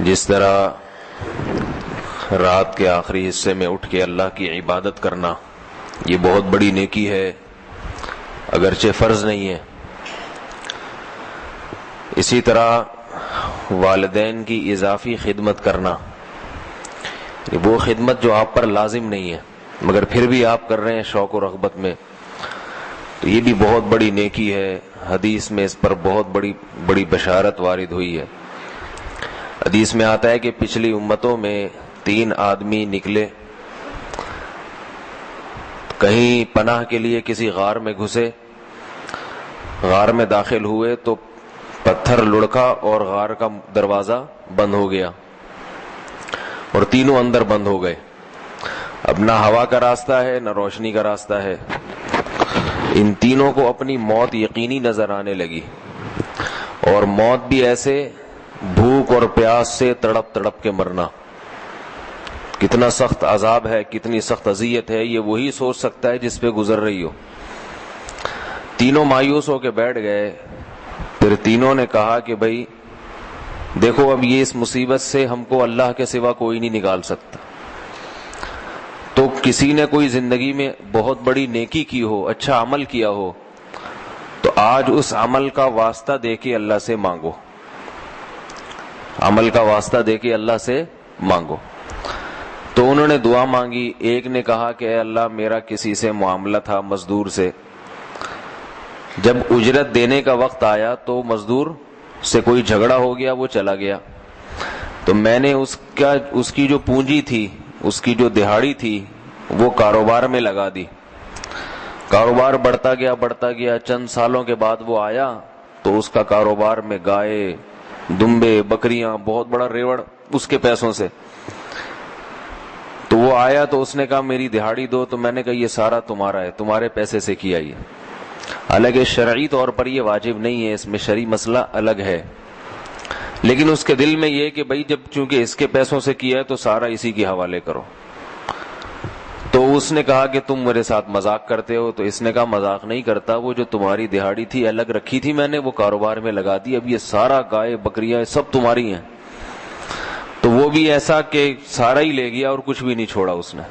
جس طرح رات کے آخری حصے میں اٹھ کے اللہ کی عبادت کرنا یہ بہت بڑی نیکی ہے، اگرچہ فرض نہیں ہے، اسی طرح والدین کی اضافی خدمت کرنا وہ خدمت جو آپ پر لازم نہیں ہے مگر پھر بھی آپ کر رہے ہیں شوق و رغبت میں، تو یہ بھی بہت بڑی نیکی ہے۔ حدیث میں اس پر بہت بڑی بشارت وارد ہوئی ہے۔ حدیث میں آتا ہے کہ پچھلی امتوں میں 3 آدمی نکلے، کہیں پناہ کے لیے کسی غار میں گھسے، غار میں داخل ہوئے تو پتھر لڑکا اور غار کا دروازہ بند ہو گیا اور تینوں اندر بند ہو گئے۔ اب نہ ہوا کا راستہ ہے نہ روشنی کا راستہ ہے، ان تینوں کو اپنی موت یقینی نظر آنے لگی، اور موت بھی ایسے بھوک اور پیاس سے تڑپ تڑپ کے مرنا۔ کتنا سخت عذاب ہے، کتنی سخت اذیت ہے، یہ وہی سوچ سکتا ہے جس پہ گزر رہی ہو۔ تینوں مایوس ہو کے بیٹھ گئے۔ پھر تینوں نے کہا کہ بھائی دیکھو، اب یہ اس مصیبت سے ہم کو اللہ کے سوا کوئی نہیں نکال سکتا، تو کسی نے کوئی زندگی میں بہت بڑی نیکی کی ہو، اچھا عمل کیا ہو، تو آج اس عمل کا واسطہ دے کے اللہ سے مانگو، عمل کا واسطہ دے کے اللہ سے مانگو۔ تو انہوں نے دعا مانگی۔ ایک نے کہا کہ اے اللہ، میرا کسی سے معاملہ تھا، مزدور سے، جب اجرت دینے کا وقت آیا تو مزدور سے کوئی جھگڑا ہو گیا، وہ چلا گیا، تو میں نے اس کی جو پونجی تھی، اس کی جو دہاڑی تھی، وہ کاروبار میں لگا دی۔ کاروبار بڑھتا گیا، چند سالوں کے بعد وہ آیا تو اس کا کاروبار میں گائے، دمبے، بکریاں، بہت بڑا ریوڑ اس کے پیسوں سے۔ تو وہ آیا تو اس نے کہا میری دہاڑی دو، تو میں نے کہا یہ سارا تمہارا ہے، تمہارے پیسے سے کیا یہ۔ حالانکہ شرعی طور پر یہ واجب نہیں ہے، اس میں شرعی مسئلہ الگ ہے، لیکن اس کے دل میں یہ کہ بھائی جب چونکہ اس کے پیسوں سے کیا ہے تو سارا اسی کے حوالے کرو۔ تو اس نے کہا کہ تم میرے ساتھ مذاق کرتے ہو، تو اس نے کہا مذاق نہیں کرتا، وہ جو تمہاری دہاڑی تھی الگ رکھی تھی میں نے، وہ کاروبار میں لگا دی، اب یہ سارا گائے بکریاں سب تمہاری ہیں۔ تو وہ بھی ایسا کہ سارا ہی لے گیا اور کچھ بھی نہیں چھوڑا، اس نے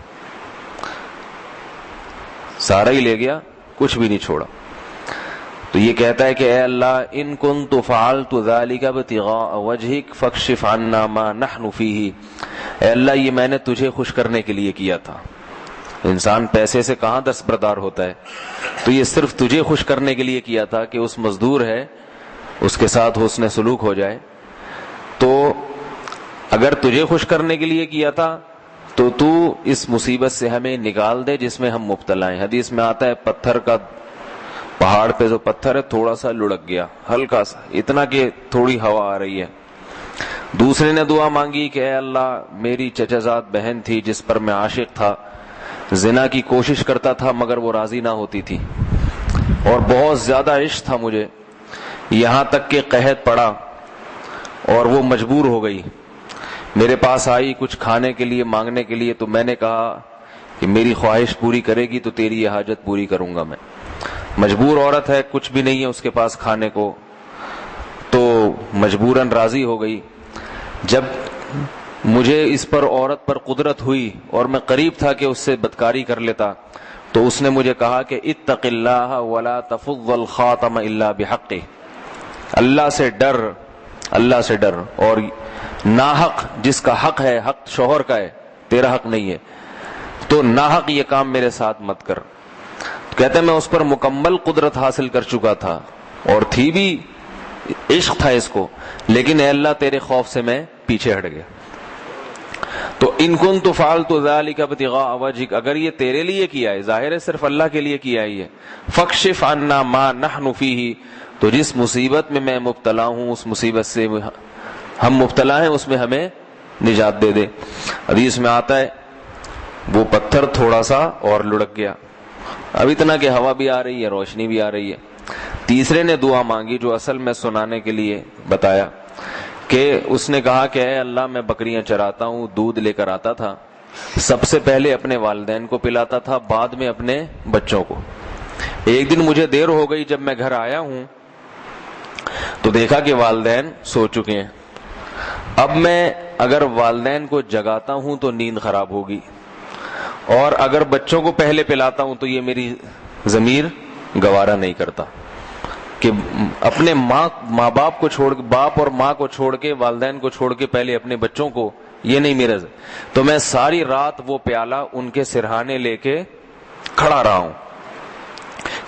سارا ہی لے گیا، کچھ بھی نہیں چھوڑا۔ تو یہ کہتا ہے کہ اے اللہ، ان کنت فعلت ذلک ابتغاء وجہک فاکشف عنا ما نحن فیہ، اے اللہ یہ میں نے تجھے خوش کرنے کے لیے کیا تھا۔ انسان پیسے سے کہاں دستبردار ہوتا ہے، تو یہ صرف تجھے خوش کرنے کے لیے کیا تھا کہ اس مزدور ہے اس کے ساتھ حسن سلوک ہو جائے۔ تو اگر تجھے خوش کرنے کے لیے کیا تھا تو تو اس مصیبت سے ہمیں نکال دے جس میں ہم مبتلا ہیں۔ حدیث میں آتا ہے پتھر کا، پہاڑ پہ جو پتھر ہے تھوڑا سا لڑک گیا، ہلکا سا، اتنا کہ تھوڑی ہوا آ رہی ہے۔ دوسرے نے دعا مانگی کہ اے اللہ، میری چچا زاد بہن تھی جس پر میں عاشق تھا، زنا کی کوشش کرتا تھا مگر وہ راضی نہ ہوتی تھی، اور بہت زیادہ عشق تھا مجھے، یہاں تک کہ قحط پڑا اور وہ مجبور ہو گئی، میرے پاس آئی کچھ کھانے کے لیے مانگنے کے لیے، تو میں نے کہا کہ میری خواہش پوری کرے گی تو تیری یہ حاجت پوری کروں گا میں۔ مجبور عورت ہے، کچھ بھی نہیں ہے اس کے پاس کھانے کو، تو مجبوراً راضی ہو گئی۔ جب مجھے اس پر عورت پر قدرت ہوئی اور میں قریب تھا کہ اس سے بدکاری کر لیتا، تو اس نے مجھے کہا کہ اتق اللہ ولا تفض الخاتم الا بحقہ، اللہ سے ڈر، اللہ سے ڈر، اور ناحق جس کا حق ہے، حق شوہر کا ہے، تیرا حق نہیں ہے، تو ناحق یہ کام میرے ساتھ مت کر۔ کہتے ہیں میں اس پر مکمل قدرت حاصل کر چکا تھا اور تھی بھی، عشق تھا اس کو، لیکن اے اللہ تیرے خوف سے میں پیچھے ہٹ گیا۔ تو ان کنت فعلت ذلک ابتغاء وجہک، اگر یہ تیرے لیے کیا ہے، ظاہر ہے صرف اللہ کے لیے کیا ہی ہے، فاکشف عنا ما نحن فیہ، تو جس مصیبت میں میں مبتلا ہوں، اس مصیبت سے ہم مبتلا ہیں، اس میں ہمیں نجات دے دے۔ حدیث میں آتا ہے وہ پتھر تھوڑا سا اور لڑک گیا، اب اتنا کہ ہوا بھی آ رہی ہے، روشنی بھی آ رہی ہے۔ تیسرے نے دعا مانگی جو اصل میں سنانے کے لیے بتایا، کہ اس نے کہا کہ اے اللہ میں بکریاں چراتا ہوں، دودھ لے کر آتا تھا، سب سے پہلے اپنے والدین کو پلاتا تھا، بعد میں اپنے بچوں کو۔ ایک دن مجھے دیر ہو گئی، جب میں گھر آیا ہوں تو دیکھا کہ والدین سو چکے ہیں۔ اب میں اگر والدین کو جگاتا ہوں تو نیند خراب ہوگی، اور اگر بچوں کو پہلے پلاتا ہوں تو یہ میری ضمیر گوارا نہیں کرتا کہ اپنے ماں باپ کو چھوڑ، باپ اور ماں کو چھوڑ کے، والدین کو چھوڑ کے پہلے اپنے بچوں کو، یہ نہیں میرا، تو میں ساری رات وہ پیالہ ان کے سرہانے لے کے کھڑا رہا ہوں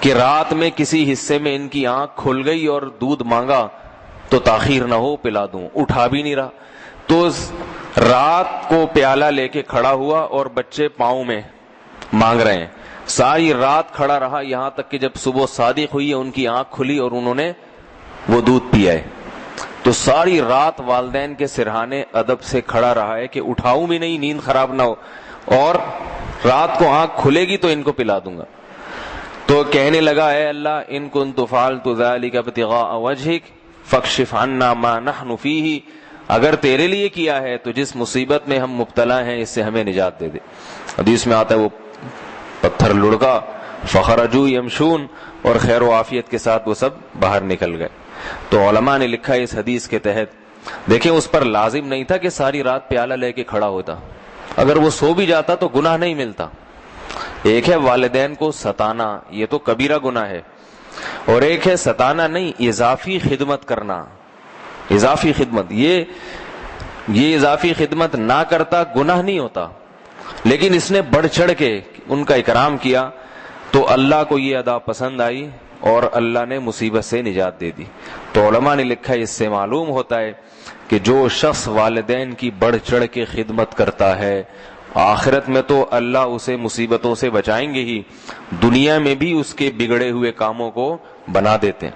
کہ رات میں کسی حصے میں ان کی آنکھ کھل گئی اور دودھ مانگا تو تاخیر نہ ہو، پلا دوں۔ اٹھا بھی نہیں رہا، تو رات کو پیالہ لے کے کھڑا ہوا اور بچے پاؤں میں مانگ رہے ہیں، ساری رات کھڑا رہا، یہاں تک کہ جب صبح صادق ہوئی ہے ان کی آنکھ کھلی اور انہوں نے وہ دودھ پیا ہے۔ تو ساری رات والدین کے سرہانے ادب سے کھڑا رہا ہے کہ اٹھاؤں بھی نہیں، نیند خراب نہ ہو، اور رات کو آنکھ کھلے گی تو ان کو پلا دوں گا۔ تو کہنے لگا اے اللہ ان کنت فعلت ذلک ابتغاء وجہک فاکشف عنا ما نحن فیہ، اگر تیرے لیے کیا ہے تو جس مصیبت میں ہم مبتلا ہیں اس سے ہمیں نجات دے دے۔ حدیث میں آتا ہے وہ پتھر لڑکا فخرجوا یمشون، اور خیر و عافیت کے ساتھ وہ سب باہر نکل گئے۔ تو علماء نے لکھا ہے اس حدیث کے تحت، دیکھیں اس پر لازم نہیں تھا کہ ساری رات پیالہ لے کے کھڑا ہوتا، اگر وہ سو بھی جاتا تو گناہ نہیں ملتا۔ ایک ہے والدین کو ستانا، یہ تو کبیرہ گناہ ہے، اور ایک ہے ستانا نہیں، اضافی خدمت کرنا، اضافی خدمت، یہ اضافی خدمت نہ کرتا گناہ نہیں ہوتا، لیکن اس نے بڑھ چڑھ کے ان کا اکرام کیا تو اللہ کو یہ ادا پسند آئی اور اللہ نے مصیبت سے نجات دے دی۔ تو علماء نے لکھا ہے اس سے معلوم ہوتا ہے کہ جو شخص والدین کی بڑھ چڑھ کے خدمت کرتا ہے آخرت میں تو اللہ اسے مصیبتوں سے بچائیں گے ہی، دنیا میں بھی اس کے بگڑے ہوئے کاموں کو بنا دیتے ہیں۔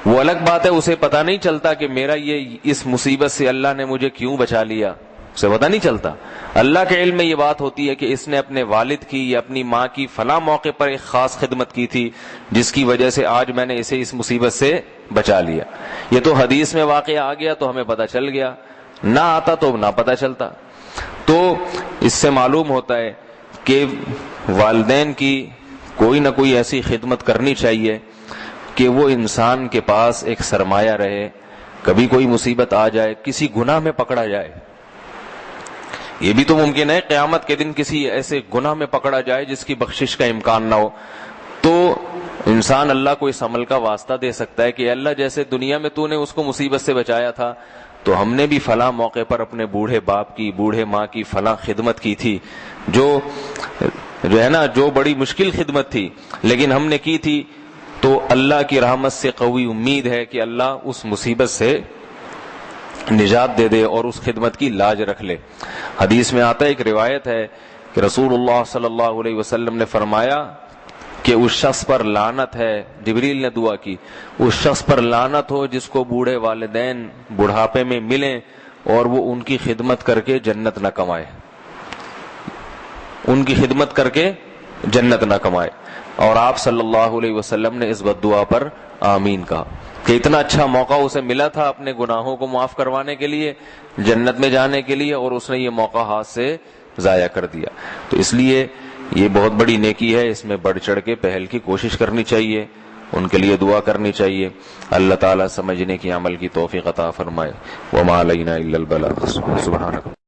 وہ الگ بات ہے اسے پتہ نہیں چلتا کہ میرا یہ اس مصیبت سے اللہ نے مجھے کیوں بچا لیا، اسے پتہ نہیں چلتا۔ اللہ کے علم میں یہ بات ہوتی ہے کہ اس نے اپنے والد کی یا اپنی ماں کی فلاں موقع پر ایک خاص خدمت کی تھی جس کی وجہ سے آج میں نے اسے اس مصیبت سے بچا لیا۔ یہ تو حدیث میں واقعہ آ گیا تو ہمیں پتہ چل گیا، نہ آتا تو نہ پتہ چلتا۔ تو اس سے معلوم ہوتا ہے کہ والدین کی کوئی نہ کوئی ایسی خدمت کرنی چاہیے کہ وہ انسان کے پاس ایک سرمایہ رہے، کبھی کوئی مصیبت آ جائے، کسی گناہ میں پکڑا جائے، یہ بھی تو ممکن ہے قیامت کے دن کسی ایسے گناہ میں پکڑا جائے جس کی بخشش کا امکان نہ ہو، تو انسان اللہ کو اس عمل کا واسطہ دے سکتا ہے کہ اللہ جیسے دنیا میں تو نے اس کو مصیبت سے بچایا تھا تو ہم نے بھی فلاں موقع پر اپنے بوڑھے باپ کی، بوڑھے ماں کی فلاں خدمت کی تھی، جو ہے نا، جو بڑی مشکل خدمت تھی لیکن ہم نے کی تھی، تو اللہ کی رحمت سے قوی امید ہے کہ اللہ اس مصیبت سے نجات دے دے اور اس خدمت کی لاج رکھ لے۔ حدیث میں آتا ہے، ایک روایت ہے کہ رسول اللہ صلی اللہ علیہ وسلم نے فرمایا کہ اس شخص پر لعنت ہے، جبریل نے دعا کی، اس شخص پر لعنت ہو جس کو بوڑھے والدین بڑھاپے میں ملیں اور وہ ان کی خدمت کر کے جنت نہ کمائے، ان کی خدمت کر کے جنت نہ کمائے۔ اور آپ صلی اللہ علیہ وسلم نے اس بد دعا پر آمین کہا کہ اتنا اچھا موقع اسے ملا تھا اپنے گناہوں کو معاف کروانے کے لیے، جنت میں جانے کے لیے، اور اس نے یہ موقع ہاتھ سے ضائع کر دیا۔ تو اس لیے یہ بہت بڑی نیکی ہے، اس میں بڑھ چڑھ کے پہل کی کوشش کرنی چاہیے، ان کے لیے دعا کرنی چاہیے۔ اللہ تعالیٰ سمجھنے کی، عمل کی توفیق عطا فرمائے۔ وما علینا الا البلاغ۔ سبحانک۔